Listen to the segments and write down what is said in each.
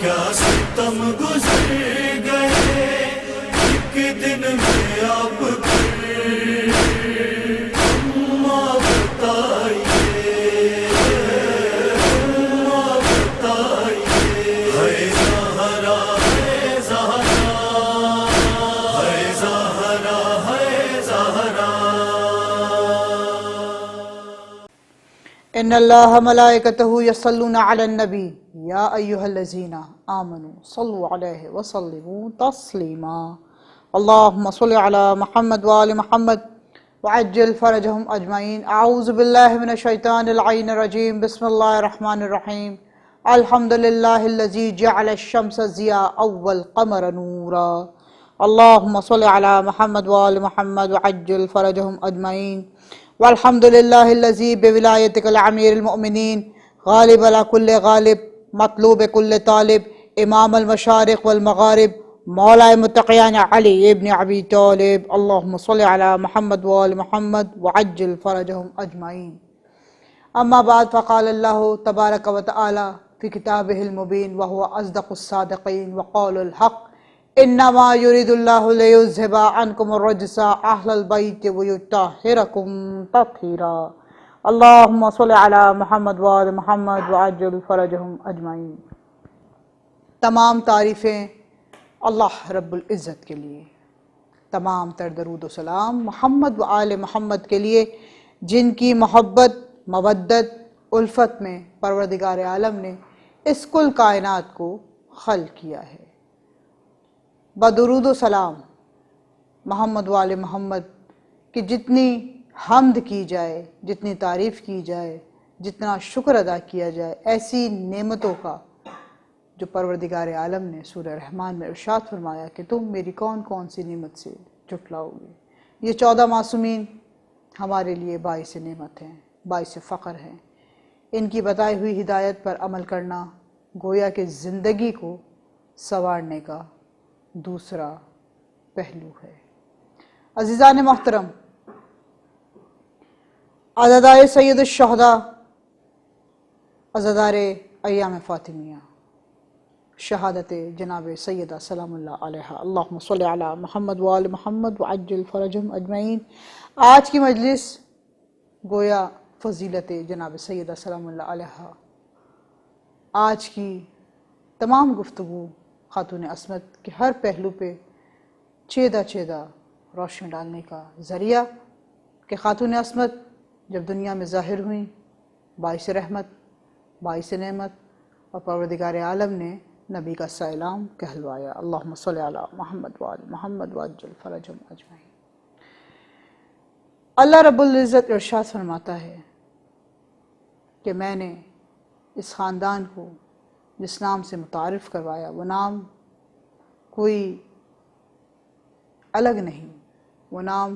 کیا ستم گزر گئے ایک دن میں آپ پھر، اماں بتائیے، اماں بتائیے، ہے زہرا ہے زہرا، ہے زہرا ہے زہرا۔ ان اللہ ملائکتہ یصلون علی النبی یا ایہا الذین آمنوا صلوا علیہ وسلموا تسلیما۔ اللہم صل علی محمد وآل محمد وعجل فرجہم اجمعین۔ اعوذ باللہ من الشیطان اللعین الرجیم، بسم اللہ الرحمن الرحیم۔ الحمدللہ الذی جعل الشمس ضیاء والقمر نورا۔ اللہم صل علی محمد وآل محمد وعجل فرجہم اجمعین۔ والحمد للہ الذی بولایتک الامیر المؤمنین، غالب علی کل غالب، مطلوب کل طالب، امام المشارق والمغارب، مولا متقیان علی ابن ابی طالب۔ اللہم صل علی محمد وآل محمد وعجل فرجہم اجمعین۔ اما بعد، فقال اللہ تبارک و تعالی فی کتابہ المبین وہو اصدق الصادقین وقول الحق، انما یرید اللہ لیذھب عنکم الرجس اہل البیت ویطہرکم تطہیرا۔ اللہم صل علی محمد وآل محمد وعجل فرجہم اجمعین۔ تمام تعریفیں اللہ رب العزت کے لیے، تمام تر درود و سلام محمد و آل محمد کے لیے، جن کی محبت، مودت، الفت میں پروردگار عالم نے اس کل کائنات کو خلق کیا ہے۔ بدرود و سلام محمد و آل محمد کہ جتنی حمد کی جائے، جتنی تعریف کی جائے، جتنا شکر ادا کیا جائے، ایسی نعمتوں کا جو پروردگار عالم نے سورہ رحمان میں ارشاد فرمایا کہ تم میری کون کون سی نعمت سے جھٹلاؤ گے۔ یہ 14 معصومین ہمارے لیے باعث نعمت ہیں، باعث فخر ہیں۔ ان کی بتائی ہوئی ہدایت پر عمل کرنا گویا کہ زندگی کو سنوارنے کا دوسرا پہلو ہے۔ عزیزان محترم، عزادارِ سید الشہداء، عزادارِ ایام فاطمیہ، شہادت جناب سیدہ سلام اللہ علیہا، اللہم صل علی محمد وآل محمد وعجل فرجہم اجمعین۔ آج کی مجلس گویا فضیلت جناب سیدہ سلام اللہ علیہا، آج کی تمام گفتگو خاتون عصمت کے ہر پہلو پہ چیدہ روشنی ڈالنے کا ذریعہ کہ خاتون عصمت جب دنیا میں ظاہر ہوئیں، باعث رحمت، باعث نعمت، اور پروردگار عالم نے نبی کا سلام کہلوایا۔ اللہم صل علی محمد وآل محمد وعجل فرجہم اجمعین۔ اللہ رب العزت ارشاد فرماتا ہے کہ میں نے اس خاندان کو جس نام سے متعارف کروایا، وہ نام کوئی الگ نہیں، وہ نام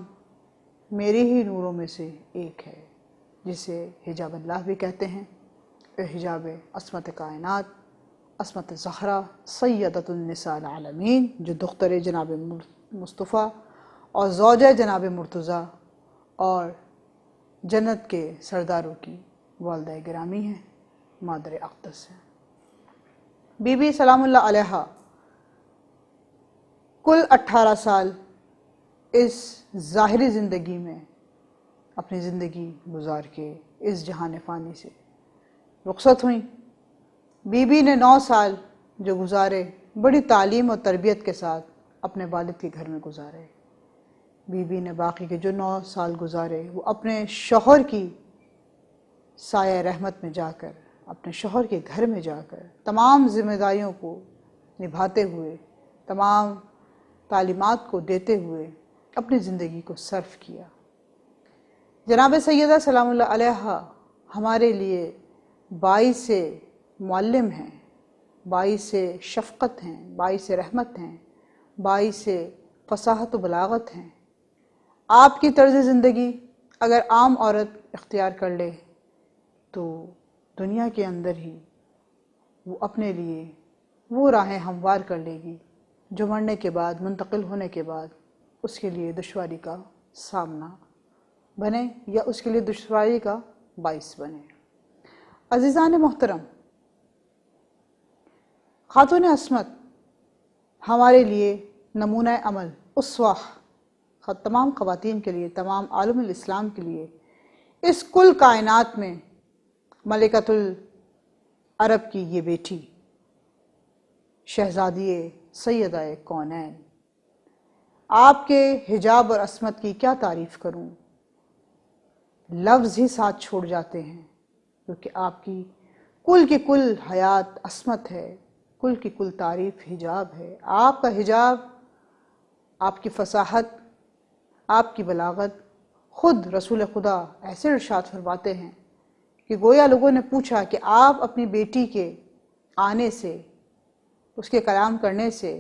میری ہی نوروں میں سے ایک ہے، جسے حجاب اللہ بھی کہتے ہیں، حجاب عصمت کائنات، عصمت زہرا سیدۃ النساء العالمین، جو دختر جناب مصطفیٰ اور زوجہ جناب مرتضیٰ اور جنت کے سرداروں کی والدہ گرامی ہیں، مادر اقدس ہیں۔ بی بی سلام اللہ علیہا کل 18 سال اس ظاہری زندگی میں اپنی زندگی گزار کے اس جہان فانی سے رخصت ہوئیں۔ بی بی نے 9 سال جو گزارے بڑی تعلیم اور تربیت کے ساتھ اپنے والد کے گھر میں گزارے۔ بی بی نے باقی کے جو 9 سال گزارے وہ اپنے شوہر کی سایہ رحمت میں جا کر، اپنے شوہر کے گھر میں جا کر تمام ذمہ داریوں کو نبھاتے ہوئے، تمام تعلیمات کو دیتے ہوئے اپنی زندگی کو صرف کیا۔ جناب سیدہ سلام اللہ علیہا ہمارے لیے باعث معلم ہیں، باعث شفقت ہیں، باعث رحمت ہیں، باعث فصاحت و بلاغت ہیں۔ آپ کی طرز زندگی اگر عام عورت اختیار کر لے تو دنیا کے اندر ہی وہ اپنے لیے وہ راہیں ہموار کر لے گی جو مرنے کے بعد، منتقل ہونے کے بعد اس کے لیے دشواری کا سامنا بنے یا اس کے لیے دشواری کا باعث بنے۔ عزیزان محترم، خاتون عصمت ہمارے لیے نمونہ عمل، اسوہ، تمام خواتین کے لیے، تمام عالم الاسلام کے لیے، اس کل کائنات میں ملکۃ العرب کی یہ بیٹی، شہزادی سیدہ کونین، آپ کے حجاب اور عصمت کی کیا تعریف کروں، لفظ ہی ساتھ چھوڑ جاتے ہیں، کیونکہ آپ کی کل حیات عصمت ہے، کل کی تعریف حجاب ہے۔ آپ کا حجاب، آپ کی فصاحت، آپ کی بلاغت، خود رسول خدا ایسے ارشاد فرماتے ہیں کہ گویا لوگوں نے پوچھا کہ آپ اپنی بیٹی کے آنے سے، اس کے کلام کرنے سے،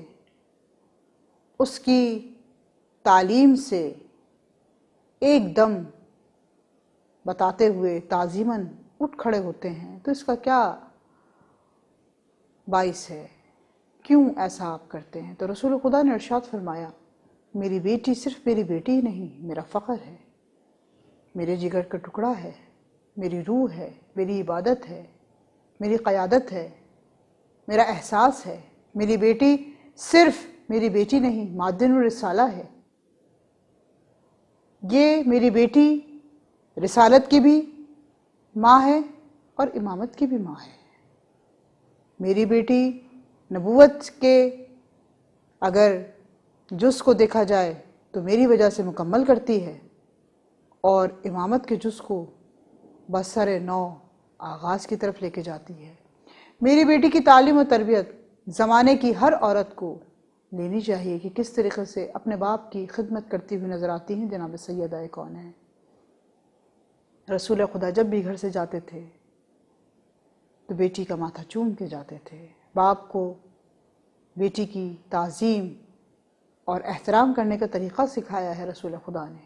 اس کی تعلیم سے ایک دم بتاتے ہوئے تعظیماً اٹھ کھڑے ہوتے ہیں، تو اس کا کیا باعث ہے، کیوں ایسا آپ کرتے ہیں؟ تو رسول خدا نے ارشاد فرمایا، میری بیٹی صرف میری بیٹی ہی نہیں، میرا فخر ہے، میرے جگر کا ٹکڑا ہے، میری روح ہے، میری عبادت ہے، میری قیادت ہے، میرا احساس ہے۔ میری بیٹی صرف میری بیٹی نہیں، معدن الرسالہ ہے۔ یہ میری بیٹی رسالت کی بھی ماں ہے اور امامت کی بھی ماں ہے۔ میری بیٹی نبوت کے اگر جز کو دیکھا جائے تو میری وجہ سے مکمل کرتی ہے، اور امامت کے جز کو بسر نو آغاز کی طرف لے کے جاتی ہے۔ میری بیٹی کی تعلیم و تربیت زمانے کی ہر عورت کو لینی چاہیے کہ کس طریقے سے اپنے باپ کی خدمت کرتی ہوئی نظر آتی ہیں جناب سیدہ کونین۔ رسول خدا جب بھی گھر سے جاتے تھے تو بیٹی کا ماتھا چوم کے جاتے تھے۔ باپ کو بیٹی کی تعظیم اور احترام کرنے کا طریقہ سکھایا ہے رسول خدا نے۔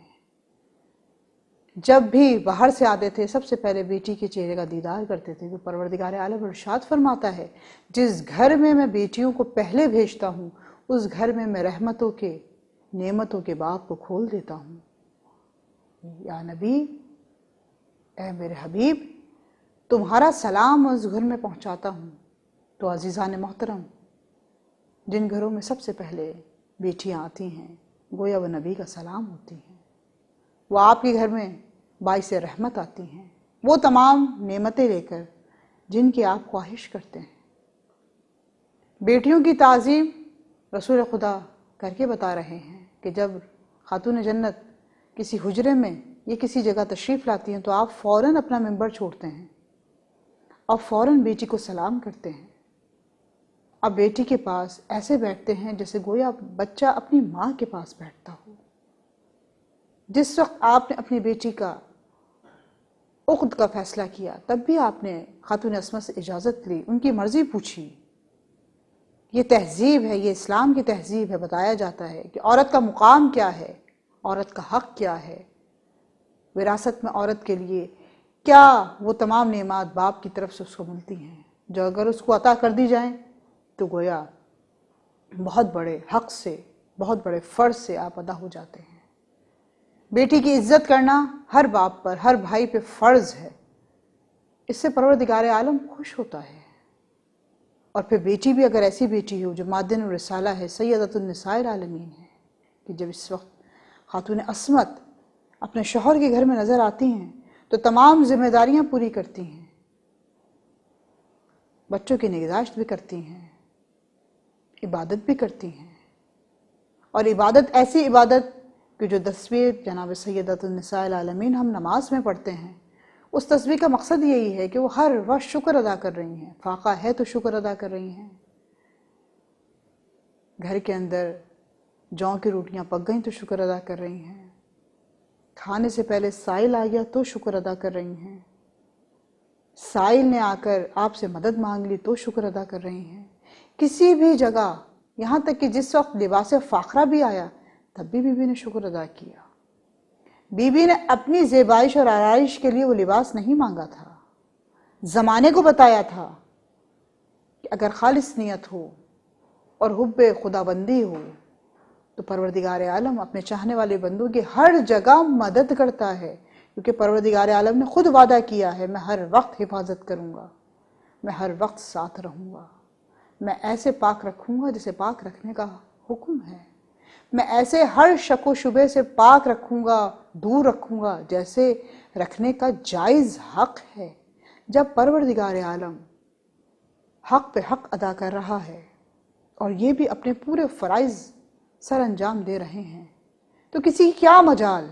جب بھی باہر سے آتے تھے سب سے پہلے بیٹی کے چہرے کا دیدار کرتے تھے، تو پروردگار عالم ارشاد فرماتا ہے، جس گھر میں میں بیٹیوں کو پہلے بھیجتا ہوں اس گھر میں میں رحمتوں کے، نعمتوں کے باب کو کھول دیتا ہوں۔ یا نبی، اے میرے حبیب، تمہارا سلام اس گھر میں پہنچاتا ہوں۔ تو عزیزان محترم، جن گھروں میں سب سے پہلے بیٹیاں آتی ہیں گویا وہ نبی کا سلام ہوتی ہیں، وہ آپ کے گھر میں باعث رحمت آتی ہیں، وہ تمام نعمتیں لے کر جن کی آپ خواہش کرتے ہیں۔ بیٹیوں کی تعظیم رسول خدا کر کے بتا رہے ہیں کہ جب خاتون جنت کسی حجرے میں یا کسی جگہ تشریف لاتی ہیں تو آپ فوراً اپنا منبر چھوڑتے ہیں اور فوراً بیٹی کو سلام کرتے ہیں۔ اب بیٹی کے پاس ایسے بیٹھتے ہیں جیسے گویا بچہ اپنی ماں کے پاس بیٹھتا ہو۔ جس وقت آپ نے اپنی بیٹی کا عقد کا فیصلہ کیا تب بھی آپ نے خاتون عصمت سے اجازت لی، ان کی مرضی پوچھی۔ یہ تہذیب ہے، یہ اسلام کی تہذیب ہے۔ بتایا جاتا ہے کہ عورت کا مقام کیا ہے، عورت کا حق کیا ہے، وراثت میں عورت کے لیے کیا وہ تمام نعمات باپ کی طرف سے اس کو ملتی ہیں، جو اگر اس کو عطا کر دی جائیں تو گویا بہت بڑے حق سے، بہت بڑے فرض سے آپ ادا ہو جاتے ہیں۔ بیٹی کی عزت کرنا ہر باپ پر، ہر بھائی پہ فرض ہے۔ اس سے پروردگار عالم خوش ہوتا ہے۔ اور پھر بیٹی بھی اگر ایسی بیٹی ہو جو معدن الرسالہ ہے، سیدۃ النساء العالمین ہے، کہ جب اس وقت خاتون عصمت اپنے شوہر کے گھر میں نظر آتی ہیں تو تمام ذمہ داریاں پوری کرتی ہیں، بچوں کی نگہداشت بھی کرتی ہیں، عبادت بھی کرتی ہیں، اور عبادت ایسی عبادت کہ جو تصویر جناب سیدۃ النساء العالمین ہم نماز میں پڑھتے ہیں، اس تصویر کا مقصد یہی ہے کہ وہ ہر وقت شکر ادا کر رہی ہیں، فاقہ ہے تو شکر ادا کر رہی ہیں، گھر کے اندر جوں کی روٹیاں پک گئیں تو شکر ادا کر رہی ہیں، کھانے سے پہلے سائل آ گیا تو شکر ادا کر رہی ہیں، سائل نے آ کر آپ سے مدد مانگ لی تو شکر ادا کر رہی ہیں۔ کسی بھی جگہ، یہاں تک کہ جس وقت لباس فاخرہ بھی آیا تب بھی بی بی نے شکر ادا کیا۔ بی بی نے اپنی زیبائش اور آرائش کے لیے وہ لباس نہیں مانگا تھا، زمانے کو بتایا تھا کہ اگر خالص نیت ہو اور حب خدا بندی ہو تو پروردگار عالم اپنے چاہنے والے بندوں کی ہر جگہ مدد کرتا ہے، کیونکہ پروردگار عالم نے خود وعدہ کیا ہے، میں ہر وقت حفاظت کروں گا، میں ہر وقت ساتھ رہوں گا، میں ایسے پاک رکھوں گا جسے پاک رکھنے کا حکم ہے، میں ایسے ہر شک و شبے سے پاک رکھوں گا، دور رکھوں گا جیسے رکھنے کا جائز حق ہے۔ جب پروردگار عالم حق پہ حق ادا کر رہا ہے اور یہ بھی اپنے پورے فرائض سر انجام دے رہے ہیں تو کسی کیا مجال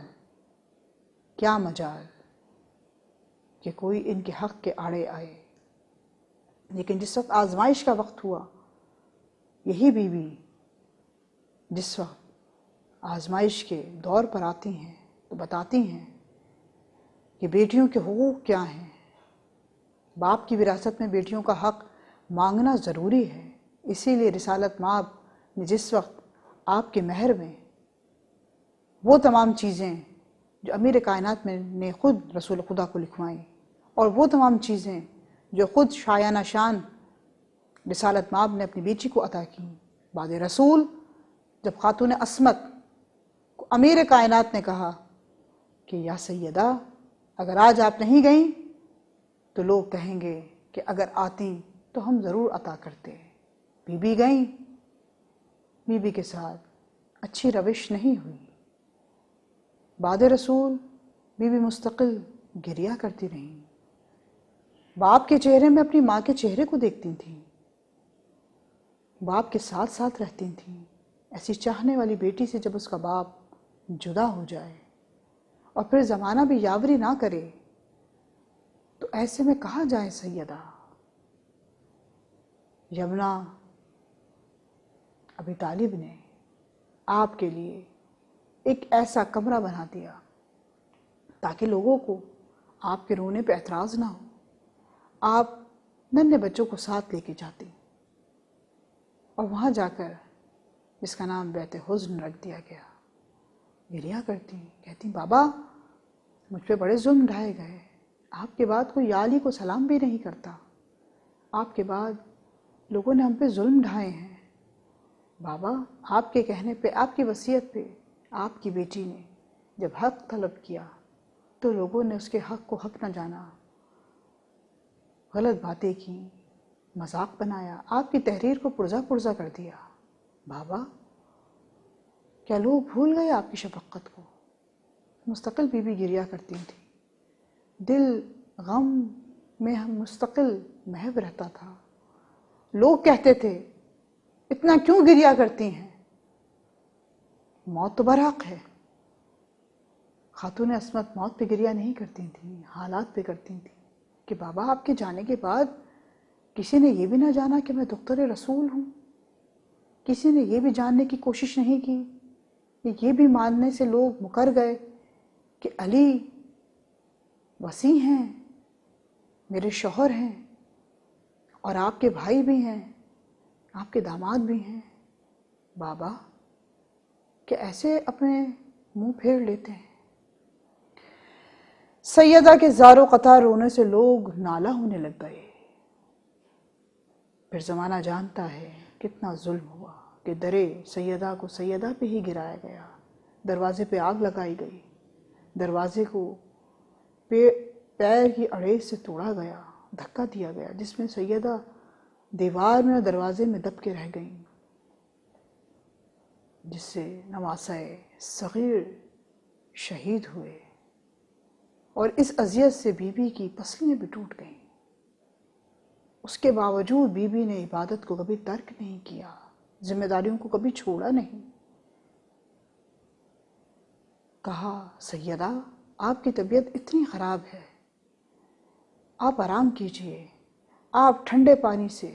کہ کوئی ان کے حق کے آڑے آئے۔ لیکن جس وقت آزمائش کا وقت ہوا، یہی بیوی جس وقت آزمائش کے دور پر آتی ہیں تو بتاتی ہیں کہ بیٹیوں کے حقوق کیا ہیں، باپ کی وراثت میں بیٹیوں کا حق مانگنا ضروری ہے۔ اسی لیے رسالت مآب نے جس وقت آپ کے مہر میں وہ تمام چیزیں جو امیر کائنات میں نے خود رسول خدا کو لکھوائیں، اور وہ تمام چیزیں جو خود شایانہ شان رسالت مآب نے اپنی بیٹی کو عطا کیں، بعد رسول جب خاتون عصمت کو امیر کائنات نے کہا کہ یا سیدہ اگر آج آپ نہیں گئیں تو لوگ کہیں گے کہ اگر آتی تو ہم ضرور عطا کرتے۔ بی بی گئیں، بی بی کے ساتھ اچھی روش نہیں ہوئی۔ بعد رسول بی بی مستقل گریہ کرتی رہیں، باپ کے چہرے میں اپنی ماں کے چہرے کو دیکھتی تھیں، باپ کے ساتھ ساتھ رہتی تھیں۔ ایسی چاہنے والی بیٹی سے جب اس کا باپ جدا ہو جائے اور پھر زمانہ بھی یاوری نہ کرے تو ایسے میں کہا جائے سیدہ یمنا ابی طالب نے آپ کے لیے ایک ایسا کمرہ بنا دیا تاکہ لوگوں کو آپ کے رونے پہ اعتراض نہ ہو۔ آپ ننھے بچوں کو ساتھ لے کے جاتی اور وہاں جا کر جس کا نام بیت حزن رکھ دیا گیا گریہ کرتی، کہتی بابا مجھ پہ بڑے ظلم ڈھائے گئے، آپ کے بعد کوئی یا علی کو سلام بھی نہیں کرتا، آپ کے بعد لوگوں نے ہم پہ ظلم ڈھائے ہیں۔ بابا آپ کے کہنے پہ، آپ کی وصیت پہ آپ کی بیٹی نے جب حق طلب کیا تو لوگوں نے اس کے حق کو حق نہ جانا، غلط باتیں کی، مذاق بنایا، آپ کی تحریر کو پرزہ پرزہ کر دیا۔ بابا کیا لوگ بھول گئے آپ کی شفقت کو؟ مستقل بی بی گریہ کرتی تھی، دل غم میں ہم مستقل محو رہتا تھا۔ لوگ کہتے تھے اتنا کیوں گریہ کرتی ہیں، موت تو برحق ہے۔ خاتون عصمت موت پہ گریہ نہیں کرتی تھیں، حالات پہ کرتی تھیں کہ بابا آپ کے جانے کے بعد کسی نے یہ بھی نہ جانا کہ میں دختر رسول ہوں، کسی نے یہ بھی جاننے کی کوشش نہیں کی، یہ بھی ماننے سے لوگ مکر گئے کہ علی وصی ہیں، میرے شوہر ہیں، اور آپ کے بھائی بھی ہیں، آپ کے داماد بھی ہیں۔ بابا کہ ایسے اپنے منہ پھیر لیتے ہیں۔ سیدہ کے زار و قطار رونے سے لوگ نالہ ہونے لگ گئے۔ پھر زمانہ جانتا ہے کتنا ظلم ہوا کہ درے سیدہ کو سیدہ پہ ہی گرایا گیا، دروازے پہ آگ لگائی گئی، دروازے کو پیر کی اڑیج سے توڑا گیا، دھکا دیا گیا، جس میں سیدہ دیوار میں اور دروازے میں دب کے رہ گئیں، جس سے نواسۂ صغیر شہید ہوئے، اور اس اذیت سے بی بی کی پسلیاں بھی ٹوٹ گئیں۔ اس کے باوجود بی بی نے عبادت کو کبھی ترک نہیں کیا، ذمہ داریوں کو کبھی چھوڑا نہیں۔ کہا سیدہ آپ کی طبیعت اتنی خراب ہے، آپ آرام کیجئے، آپ ٹھنڈے پانی سے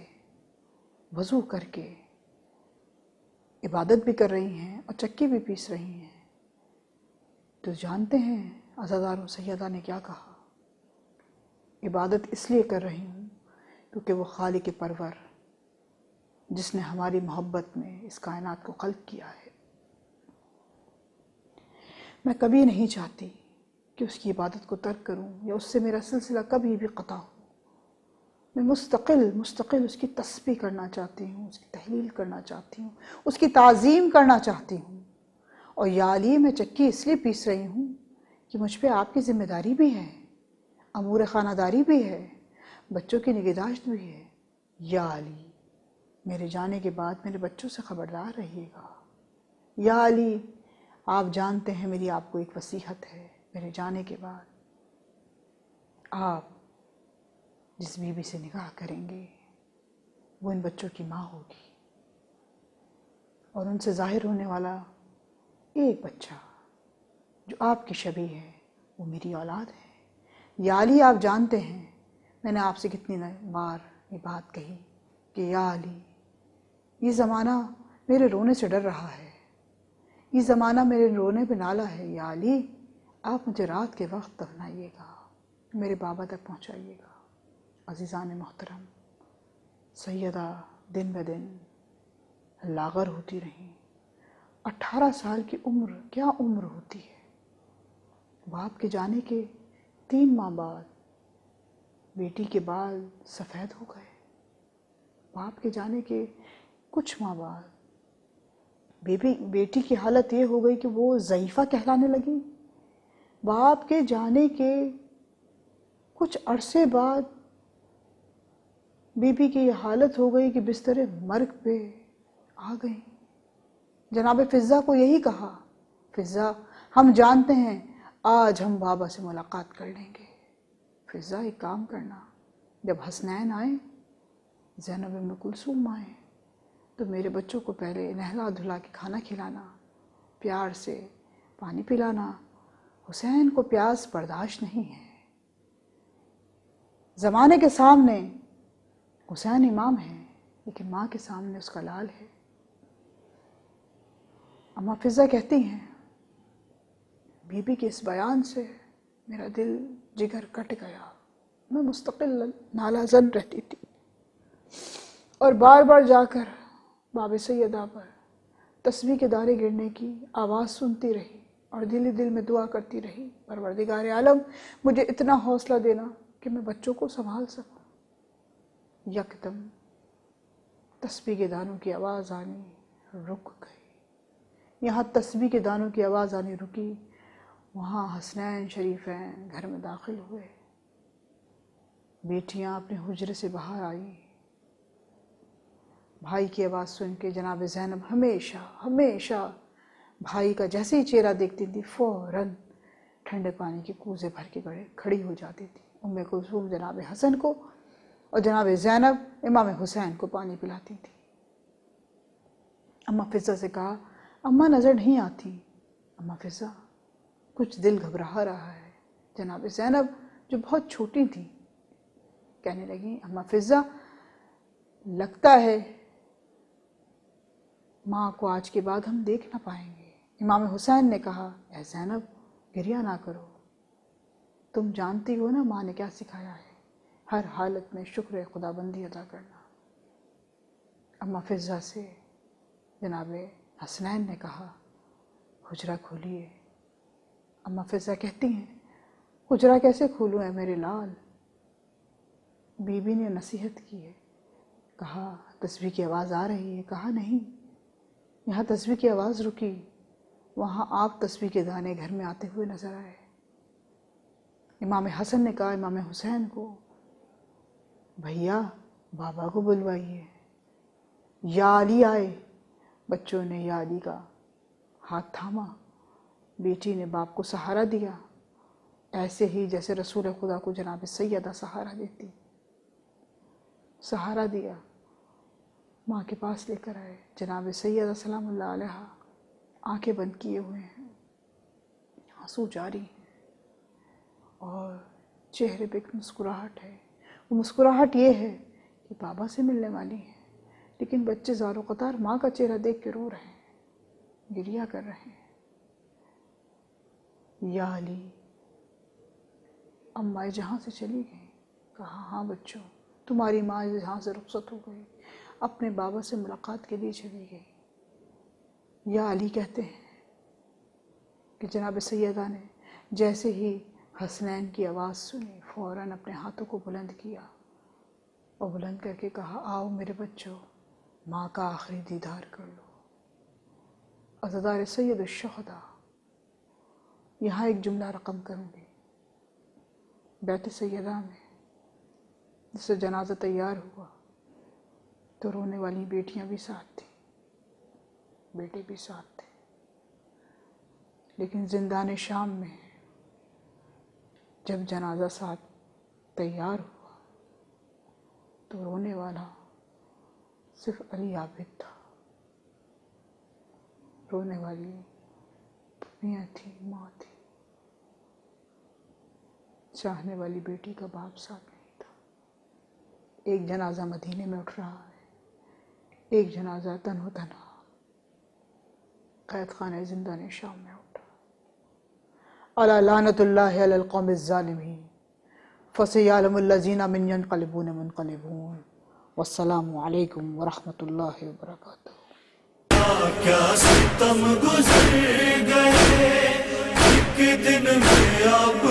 وضو کر کے عبادت بھی کر رہی ہیں اور چکی بھی پیس رہی ہیں۔ تو جانتے ہیں عزاداروں سیدہ نے کیا کہا؟ عبادت اس لیے کر رہی ہوں کیونکہ وہ خالق پرور جس نے ہماری محبت میں اس کائنات کو خلق کیا ہے، میں کبھی نہیں چاہتی کہ اس کی عبادت کو ترک کروں یا اس سے میرا سلسلہ کبھی بھی قطع ہو۔ میں مستقل اس کی تسبیح کرنا چاہتی ہوں، اس کی تحلیل کرنا چاہتی ہوں، اس کی تعظیم کرنا چاہتی ہوں۔ اور یا علی میں چکی اس لیے پیس رہی ہوں کہ مجھ پہ آپ کی ذمہ داری بھی ہے، امور خانہ داری بھی ہے، بچوں کی نگہداشت بھی ہے۔ یا علی میرے جانے کے بعد میرے بچوں سے خبردار رہیے گا۔ یا علی، آپ جانتے ہیں میری آپ کو ایک وصیت ہے، میرے جانے کے بعد آپ جس بیوی سے نکاح کریں گے وہ ان بچوں کی ماں ہوگی، اور ان سے ظاہر ہونے والا ایک بچہ جو آپ کی شبیہ ہے وہ میری اولاد ہے۔ یا علی، آپ جانتے ہیں میں نے آپ سے کتنی بار یہ بات کہی کہ یا علی، یہ زمانہ میرے رونے سے ڈر رہا ہے، یہ زمانہ میرے رونے پہ نالا ہے۔ یا علی، آپ مجھے رات کے وقت دفنائیے گا، میرے بابا تک پہنچائیے گا۔ عزیزان محترم، سیدہ دن بدن لاغر ہوتی رہیں۔ 18 سال کی عمر کیا عمر ہوتی ہے! باپ کے جانے کے 3 ماہ بعد بیٹی کے بال سفید ہو گئے۔ باپ کے جانے کے کچھ ماہ بعد بیٹی کی حالت یہ ہو گئی کہ وہ ضعیفہ کہلانے لگی۔ باپ کے جانے کے کچھ عرصے بعد بیوی کی یہ حالت ہو گئی کہ بستر مرگ پہ آ گئی۔ جناب فضہ کو یہی کہا، فضہ ہم جانتے ہیں آج ہم بابا سے ملاقات کر لیں گے۔ فضہ ایک کام کرنا، جب حسنین آئیں، زینب ام کلثوم آئیں، تو میرے بچوں کو پہلے نہلا دھلا کے کھانا کھلانا، پیار سے پانی پلانا۔ حسین کو پیاس برداشت نہیں ہے۔ زمانے کے سامنے حسین امام ہے، لیکن ماں کے سامنے اس کا لال ہے۔ اماں فضہ کہتی ہیں، بیوی کے اس بیان سے میرا دل جگر کٹ گیا۔ میں مستقل نالہ زن رہتی تھی اور بار بار جا کر باب سیدہ پر تسبیح کے دانے گرنے کی آواز سنتی رہی اور دل ہی دل میں دعا کرتی رہی، پروردگار عالم مجھے اتنا حوصلہ دینا کہ میں بچوں کو سنبھال سکوں۔ یکدم تسبیح کے دانوں کی آواز آنی رک گئی۔ یہاں تسبیح کے دانوں کی آواز آنی رکی، وہاں حسنین شریفین گھر میں داخل ہوئے۔ بیٹیاں اپنے حجرے سے باہر آئیں۔ بھائی کی آواز سن کے جناب زینب ہمیشہ بھائی کا جیسے ہی چہرہ دیکھتی تھی فوراً ٹھنڈے پانی کے کوزے بھر کے کھڑی ہو جاتی تھی۔ ام کلثوم جناب حسن کو اور جناب زینب امام حسین کو پانی پلاتی تھی۔ اماں فضہ سے کہا، اماں نظر نہیں آتی۔ اماں فضہ، کچھ دل گھبرا رہا ہے۔ جناب زینب جو بہت چھوٹی تھی کہنے لگی، اماں فضہ لگتا ہے ماں کو آج کے بعد ہم دیکھ نہ پائیں گے۔ امام حسین نے کہا، اے زینب گریہ نہ کرو، تم جانتی ہو نا ماں نے کیا سکھایا ہے، ہر حالت میں شکر خدا بندی ادا کرنا۔ اماں فضہ سے جناب حسنین نے کہا، حجرہ کھولیے۔ اماں فضہ کہتی ہیں، حجرہ کیسے کھولوں اے میرے لال؟ بیوی نے نصیحت کی ہے، کہا تسبیح کی آواز آ رہی ہے، کہا نہیں۔ یہاں تسبیح کی آواز رکی، وہاں آپ تسبیح کے دانے گھر میں آتے ہوئے نظر آئے۔ امام حسن نے کہا امام حسین کو، بھیا بابا کو بلوائیے۔ یا علی آئے۔ بچوں نے یا علی کا ہاتھ تھاما، بیٹی نے باپ کو سہارا دیا، ایسے ہی جیسے رسول خدا کو جناب سیدہ سہارا دیتی۔ سہارا دیا، ماں کے پاس لے کر آئے۔ جناب سیدہ سلام اللہ علیہا آنکھیں بند کیے ہوئے ہیں، آنسو جاری ہیں، اور چہرے پہ ایک مسکراہٹ ہے۔ وہ مسکراہٹ یہ ہے کہ بابا سے ملنے والی ہے، لیکن بچے زار و قطار ماں کا چہرہ دیکھ کے رو رہے ہیں، گریہ کر رہے ہیں۔ یا علی، اماں جہاں سے چلی گئی۔ کہا، ہاں بچوں، تمہاری ماں جہاں سے رخصت ہو گئی، اپنے بابا سے ملاقات کے لیے چلی گئی۔ یا علی کہتے ہیں کہ جناب سیدہ نے جیسے ہی حسنین کی آواز سنی، فوراً اپنے ہاتھوں کو بلند کیا اور بلند کر کے کہا، آؤ میرے بچوں، ماں کا آخری دیدار کر لو۔ عزادار سید الشہداء، یہاں ایک جملہ رقم کروں گی۔ بیت سیدہ میں جس سے جنازہ تیار ہوا تو رونے والی بیٹیاں بھی ساتھ تھیں، بیٹے بھی ساتھ تھے، لیکن زندان شام میں جب جنازہ ساتھ تیار ہوا تو رونے والا صرف علی عابد تھا، رونے والی میاں تھی، ماں تھی، چاہنے والی بیٹی کا باپ ساتھ نہیں تھا۔ ایک جنازہ مدینے میں اٹھ رہا ہے، ایک جنازہ تنہا تنہا قید خانہ زندان شام میں اٹھا۔ الا لعنت اللہ علی القوم الظالمین فسیعلم الذین من ینقلبون منقلبون۔ والسلام علیکم ورحمۃ اللہ وبرکاتہ۔ کیا ستم گزر گئے ایک دن میں آپ